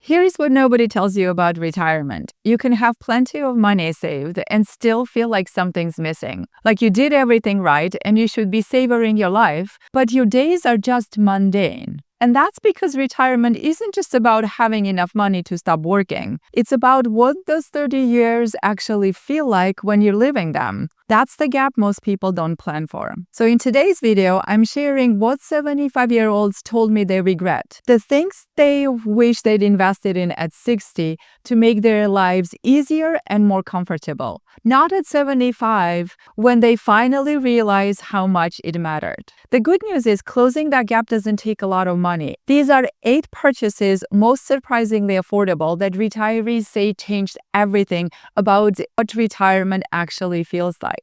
Here is what nobody tells you about retirement. You can have plenty of money saved and still feel like something's missing. Like you did everything right and you should be savoring your life, but your days are just mundane. And that's because retirement isn't just about having enough money to stop working. It's about what those 30 years actually feel like when you're living them. That's the gap most people don't plan for. So in today's video, I'm sharing what 75-year-olds told me they regret. The things they wish they'd invested in at 60 to make their lives easier and more comfortable. Not at 75, when they finally realize how much it mattered. The good news is closing that gap doesn't take a lot of money. These are 8 purchases, most surprisingly affordable, that retirees say changed everything about what retirement actually feels like.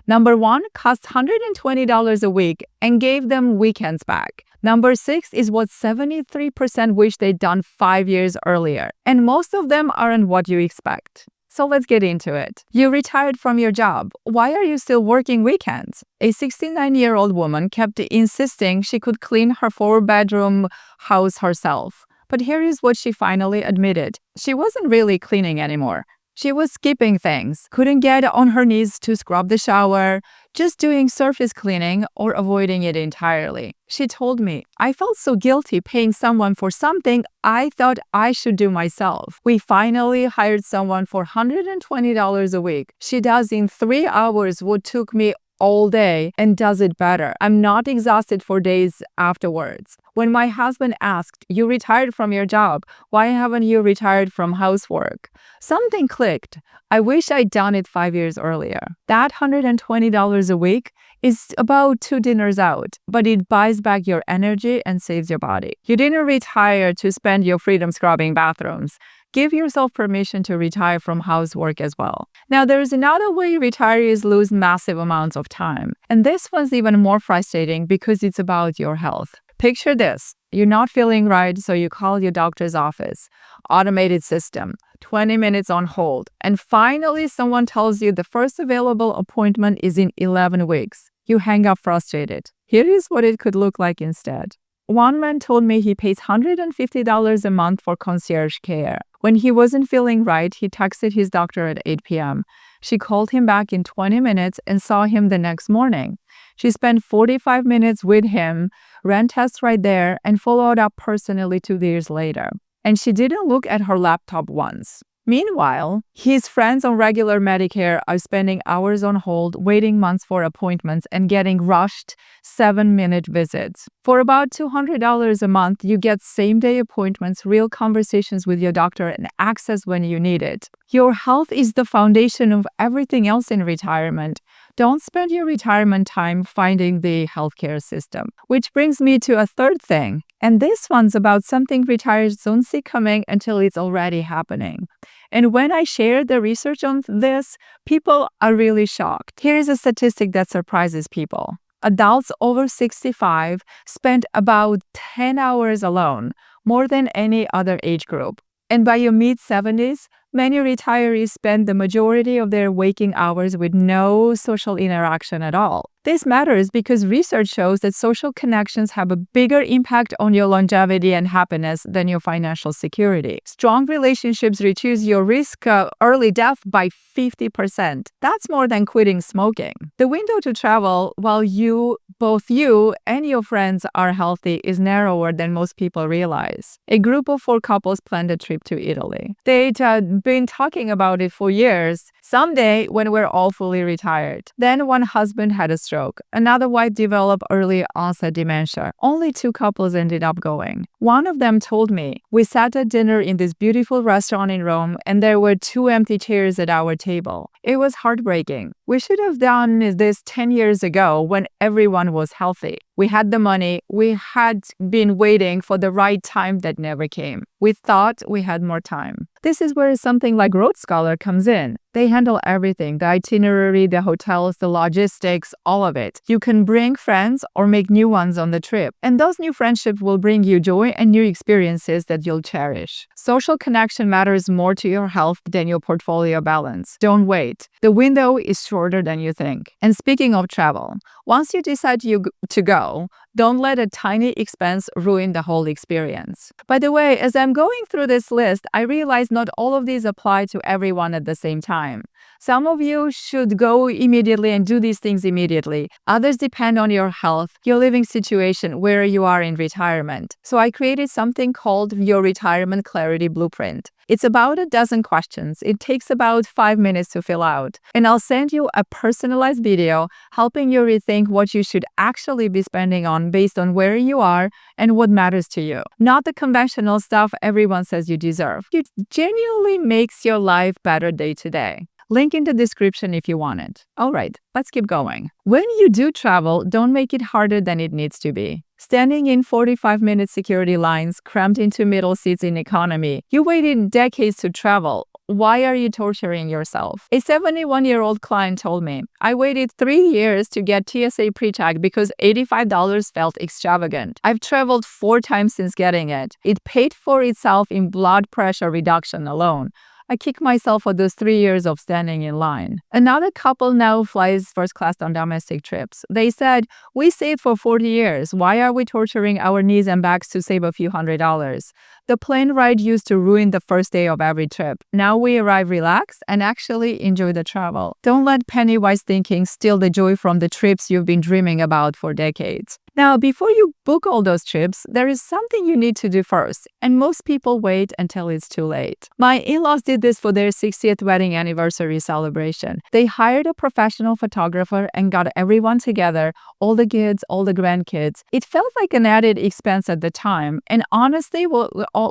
Number 1 cost $120 a week and gave them weekends back. Number 6 is what 73% wish they'd done 5 years earlier. And most of them aren't what you expect. So let's get into it. You retired from your job. Why are you still working weekends? A 69-year-old woman kept insisting she could clean her 4-bedroom house herself. But here is what she finally admitted. She wasn't really cleaning anymore. She was skipping things, couldn't get on her knees to scrub the shower, just doing surface cleaning or avoiding it entirely. She told me, "I felt so guilty paying someone for something I thought I should do myself. We finally hired someone for $120 a week. She does in 3 hours what took me all day and does it better. I'm not exhausted for days afterwards." When my husband asked, "You retired from your job. Why haven't you retired from housework?" Something clicked. I wish I'd done it 5 years earlier. That $120 a week is about 2 dinners out, but it buys back your energy and saves your body. You didn't retire to spend your freedom scrubbing bathrooms. Give yourself permission to retire from housework as well. Now, there is another way retirees lose massive amounts of time. And this one's even more frustrating because it's about your health. Picture this. You're not feeling right, so you call your doctor's office. Automated system, 20 minutes on hold. And finally, someone tells you the first available appointment is in 11 weeks. You hang up frustrated. Here is what it could look like instead. One man told me he pays $150 a month for concierge care. When he wasn't feeling right, he texted his doctor at 8 p.m. She called him back in 20 minutes and saw him the next morning. She spent 45 minutes with him, ran tests right there, and followed up personally 2 years later. And she didn't look at her laptop once. Meanwhile, his friends on regular Medicare are spending hours on hold, waiting months for appointments, and getting rushed 7-minute visits. For about $200 a month, you get same-day appointments, real conversations with your doctor, and access when you need it. Your health is the foundation of everything else in retirement. Don't spend your retirement time finding the healthcare system. Which brings me to a third thing. And this one's about something retirees don't see coming until it's already happening. And when I share the research on this, people are really shocked. Here is a statistic that surprises people. Adults over 65 spend about 10 hours alone, more than any other age group. And by your mid-70s, many retirees spend the majority of their waking hours with no social interaction at all. This matters because research shows that social connections have a bigger impact on your longevity and happiness than your financial security. Strong relationships reduce your risk of early death by 50%. That's more than quitting smoking. The window to travel while both you and your friends are healthy is narrower than most people realize. A group of 4 couples planned a trip to Italy. They'd been talking about it for years. Someday when we're all fully retired. Then one husband had a stroke. Another wife developed early onset dementia. Only 2 couples ended up going. One of them told me, "We sat at dinner in this beautiful restaurant in Rome and there were 2 empty chairs at our table. It was heartbreaking. We should have done this 10 years ago when everyone was healthy. We had the money. We had been waiting for the right time that never came. We thought we had more time." This is where something like Road Scholar comes in. They handle everything, the itinerary, the hotels, the logistics, all of it. You can bring friends or make new ones on the trip. And those new friendships will bring you joy and new experiences that you'll cherish. Social connection matters more to your health than your portfolio balance. Don't wait. wait. The window is shorter than you think. And speaking of travel, once you decide to go, don't let a tiny expense ruin the whole experience. By the way, as I'm going through this list, I realize not all of these apply to everyone at the same time. Some of you should go immediately and do these things immediately. Others depend on your health, your living situation, where you are in retirement. So I created something called your Retirement Clarity Blueprint. It's about a dozen questions. It takes about 5 minutes to fill out. And I'll send you a personalized video helping you rethink what you should actually be spending on based on where you are and what matters to you. Not the conventional stuff everyone says you deserve. It genuinely makes your life better day to day. Link in the description if you want it. All right, let's keep going. When you do travel, don't make it harder than it needs to be. Standing in 45-minute security lines, cramped into middle seats in economy, you waited decades to travel. Why are you torturing yourself? A 71-year-old client told me, I waited 3 years to get TSA pre-check because $85 felt extravagant. I've traveled 4 times since getting it. It paid for itself in blood pressure reduction alone. I kick myself for those 3 years of standing in line. Another couple now flies first class on domestic trips. They said, we saved for 40 years. Why are we torturing our knees and backs to save a few $100s? The plane ride used to ruin the first day of every trip. Now we arrive relaxed and actually enjoy the travel. Don't let penny-wise thinking steal the joy from the trips you've been dreaming about for decades. Now, before you book all those trips, there is something you need to do first, and most people wait until it's too late. My in-laws did this for their 60th wedding anniversary celebration. They hired a professional photographer and got everyone together, all the kids, all the grandkids. It felt like an added expense at the time, and honestly,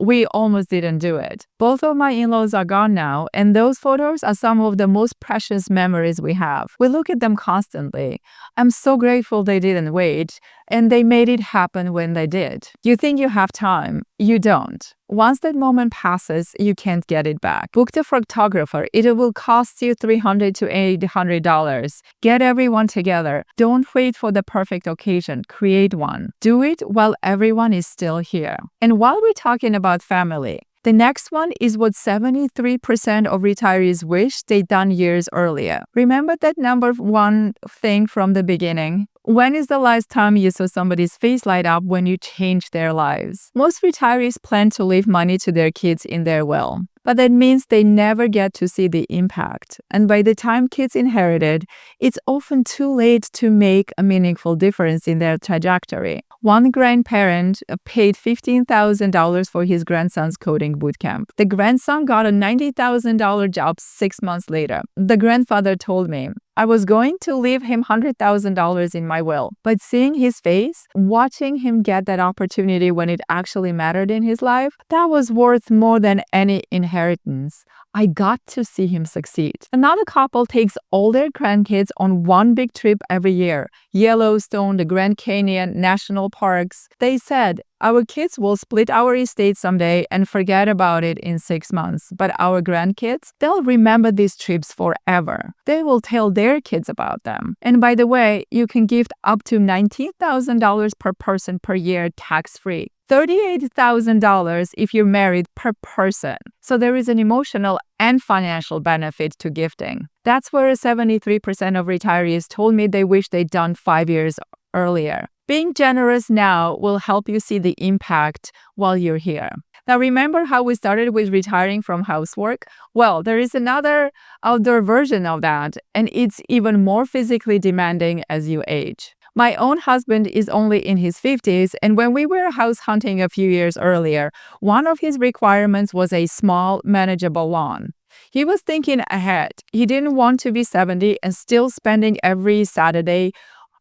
we almost didn't do it. Both of my in-laws are gone now, and those photos are some of the most precious memories we have. We look at them constantly. I'm so grateful they didn't wait, and they made it happen when they did. You think you have time. You don't. Once that moment passes, you can't get it back. Book the photographer. It will cost you $300 to $800. Get everyone together. Don't wait for the perfect occasion. Create one. Do it while everyone is still here. And while we're talking about family, the next one is what 73% of retirees wish they'd done years earlier. Remember that number one thing from the beginning? When is the last time you saw somebody's face light up when you changed their lives? Most retirees plan to leave money to their kids in their will, but that means they never get to see the impact. And by the time kids inherit it, it's often too late to make a meaningful difference in their trajectory. One grandparent paid $15,000 for his grandson's coding bootcamp. The grandson got a $90,000 job 6 months later. The grandfather told me, I was going to leave him $100,000 in my will, but seeing his face, watching him get that opportunity when it actually mattered in his life, that was worth more than any inheritance. I got to see him succeed. Another couple takes all their grandkids on one big trip every year. Yellowstone, the Grand Canyon, national parks. They said, our kids will split our estate someday and forget about it in 6 months. But our grandkids, they'll remember these trips forever. They will tell their kids about them. And by the way, you can gift up to $19,000 per person per year tax-free. $38,000 if you're married per person. So there is an emotional and financial benefit to gifting. That's where 73% of retirees told me they wish they'd done 5 years earlier. Being generous now will help you see the impact while you're here. Now, remember how we started with retiring from housework? Well, there is another outdoor version of that, and it's even more physically demanding as you age. My own husband is only in his 50s, and when we were house hunting a few years earlier, one of his requirements was a small, manageable lawn. He was thinking ahead. He didn't want to be 70 and still spending every Saturday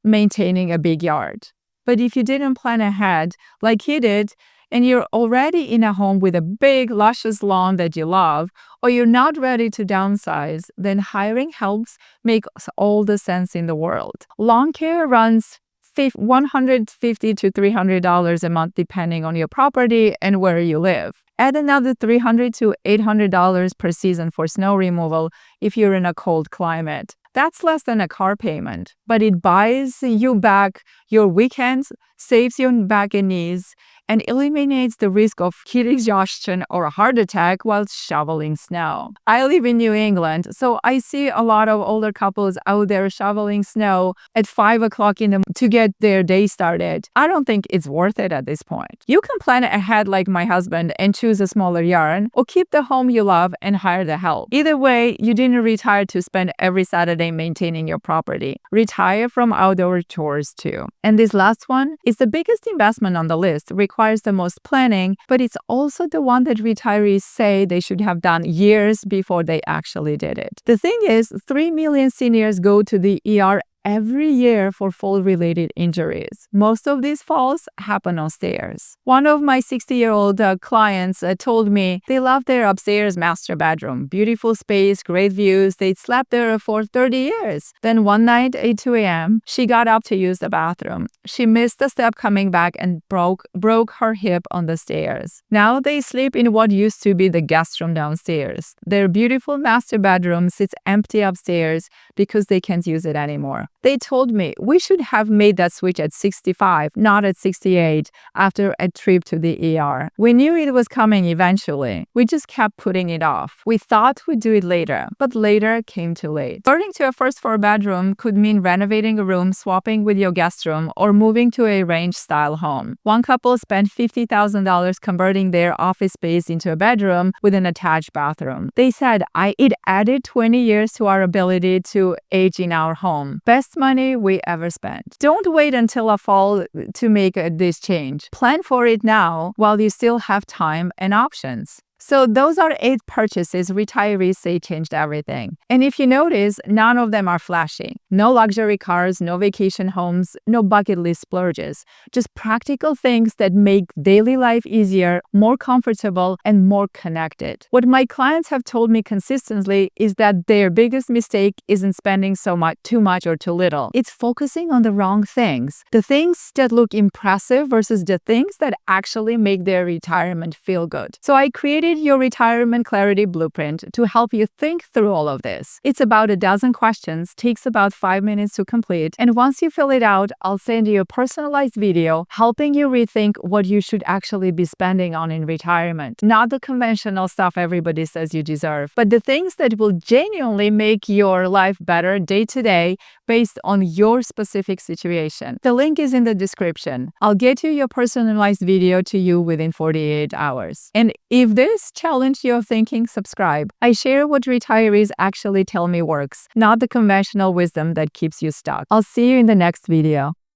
maintaining a big yard. But if you didn't plan ahead like he did, and you're already in a home with a big, luscious lawn that you love, or you're not ready to downsize, then hiring helps makes all the sense in the world. Lawn care runs $150 to $300 a month depending on your property and where you live. Add another $300 to $800 per season for snow removal if you're in a cold climate. That's less than a car payment, but it buys you back your weekends, saves you back and knees, and eliminates the risk of heat exhaustion or a heart attack while shoveling snow. I live in New England, so I see a lot of older couples out there shoveling snow at 5 o'clock in the morning to get their day started. I don't think it's worth it at this point. You can plan ahead like my husband and choose a smaller yard, or keep the home you love and hire the help. Either way, you didn't retire to spend every Saturday maintaining your property. Retire from outdoor chores too. And this last one is the biggest investment on the list, requires the most planning, but it's also the one that retirees say they should have done years before they actually did it. The thing is, 3 million seniors go to the ER every year for fall-related injuries. Most of these falls happen on stairs. One of my 60-year-old clients told me they love their upstairs master bedroom. Beautiful space, great views. They'd slept there for 30 years. Then one night at 2 a.m., she got up to use the bathroom. She missed the step coming back and broke her hip on the stairs. Now they sleep in what used to be the guest room downstairs. Their beautiful master bedroom sits empty upstairs because they can't use it anymore. They told me we should have made that switch at 65, not at 68, after a trip to the ER. We knew it was coming eventually. We just kept putting it off. We thought we'd do it later, but later came too late. Converting to a first floor bedroom could mean renovating a room, swapping with your guest room, or moving to a ranch-style home. One couple spent $50,000 converting their office space into a bedroom with an attached bathroom. They said, it added 20 years to our ability to age in our home. Best money we ever spent. Don't wait until a fall to make this change. Plan for it now while you still have time and options. So those are 8 purchases retirees say changed everything. And if you notice, none of them are flashy. No luxury cars, no vacation homes, no bucket list splurges. Just practical things that make daily life easier, more comfortable, and more connected. What my clients have told me consistently is that their biggest mistake isn't spending too much or too little. It's focusing on the wrong things. The things that look impressive versus the things that actually make their retirement feel good. So I created your Retirement Clarity Blueprint to help you think through all of this. It's about a dozen questions, takes about 5 minutes to complete, and once you fill it out, I'll send you a personalized video helping you rethink what you should actually be spending on in retirement. Not the conventional stuff everybody says you deserve, but the things that will genuinely make your life better day to day based on your specific situation. The link is in the description. I'll get you your personalized video to you within 48 hours. And if this challenged your thinking, subscribe. I share what retirees actually tell me works, not the conventional wisdom that keeps you stuck. I'll see you in the next video.